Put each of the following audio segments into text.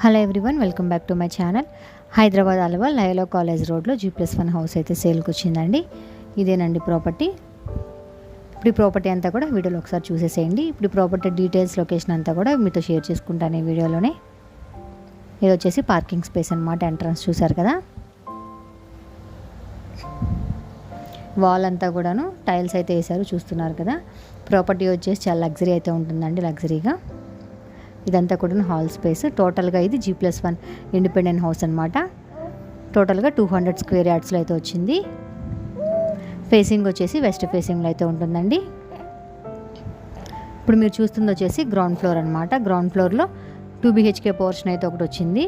Hello everyone, welcome back to my channel. Hyderabad Alwal లయలో college రోడ్లో G+1 house అయితే సేల్కి వచ్చిందండి. ఇదేనండి ప్రాపర్టీ. ఇప్పుడు ఈ ప్రాపర్టీ అంతా కూడా వీడియోలో ఒకసారి చూసేసేయండి. ఇప్పుడు ప్రాపర్టీ డీటెయిల్స్, లొకేషన్ అంతా కూడా మీతో షేర్ చేసుకుంటాను ఈ వీడియోలోనే. ఇది వచ్చేసి పార్కింగ్ స్పేస్ అనమాట. ఎంట్రన్స్ చూసారు కదా, వాల్ అంతా కూడాను టైల్స్ అయితే వేసారు, చూస్తున్నారు కదా. ప్రాపర్టీ వచ్చేసి చాలా లగ్జరీ అయితే ఉంటుందండి, లగ్జరీగా. ఇదంతా కూడా హాల్ స్పేస్. టోటల్గా ఇది G+1 ఇండిపెండెంట్ హౌస్ అనమాట. టోటల్గా 200 స్క్వేర్ యార్డ్స్లో అయితే వచ్చింది. ఫేసింగ్ వచ్చేసి వెస్ట్ ఫేసింగ్లో అయితే ఉంటుందండి. ఇప్పుడు మీరు చూస్తుంది వచ్చేసి గ్రౌండ్ ఫ్లోర్ అనమాట. గ్రౌండ్ ఫ్లోర్లో 2 BHK పోర్షన్ అయితే ఒకటి వచ్చింది.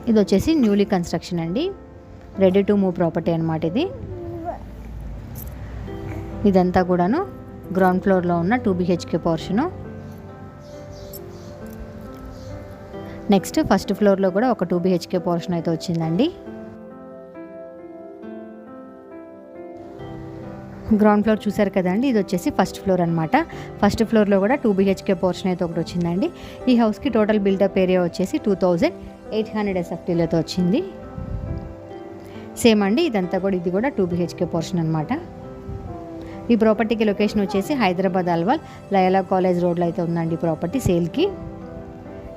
ఇది వచ్చేసి న్యూలీ కన్స్ట్రక్షన్ అండి, రెడీ టు మూవ్ ప్రాపర్టీ అనమాట ఇది. ఇదంతా కూడాను గ్రౌండ్ ఫ్లోర్లో ఉన్న 2 BHK పోర్షను. నెక్స్ట్ ఫస్ట్ ఫ్లోర్లో కూడా ఒక 2 BHK పోర్షన్ అయితే వచ్చిందండి. గ్రౌండ్ ఫ్లోర్ చూసారు కదండి, ఇది వచ్చేసి ఫస్ట్ ఫ్లోర్ అనమాట. ఫస్ట్ ఫ్లోర్లో కూడా 2 BHK పోర్షన్ అయితే ఒకటి వచ్చిందండి. ఈ హౌస్కి టోటల్ బిల్డప్ ఏరియా వచ్చేసి 2800 SFTలతో వచ్చింది. సేమ్ అండి, ఇదంతా కూడా ఇది కూడా 2 BHK పోర్షన్ అనమాట. ఈ ప్రాపర్టీకి లొకేషన్ వచ్చేసి హైదరాబాద్ అల్వాల్ లయలా కాలేజ్ రోడ్లో అయితే ఉందండి ప్రాపర్టీ సేల్కి.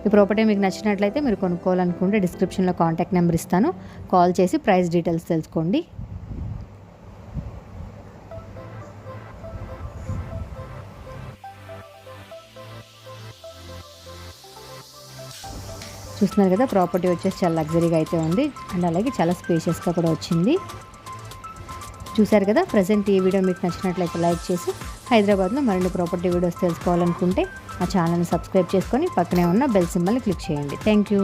ఈ ప్రాపర్టీ మీకు నచ్చినట్లయితే మీరు కొనుక్కోవాలనుకుంటే డిస్క్రిప్షన్లో కాంటాక్ట్ నెంబర్ ఇస్తాను, కాల్ చేసి ప్రైస్ డీటెయిల్స్ తెలుసుకోండి. చూస్తున్నారు కదా, ప్రాపర్టీ వచ్చేసి చాలా లగ్జరీగా అయితే ఉంది అండ్ అలాగే చాలా స్పేషియస్గా కూడా వచ్చింది. చూశారు కదా. ప్రజెంట్ ఈ వీడియో మీకు నచ్చినట్లయితే లైక్ చేసి, హైదరాబాద్లో మరిన్ని ప్రాపర్టీ వీడియోస్ తెలుసుకోవాలనుకుంటే మా ఛానల్ని సబ్స్క్రైబ్ చేసుకొని పక్కనే ఉన్న బెల్ సింబల్ని క్లిక్ చేయండి. Thank you.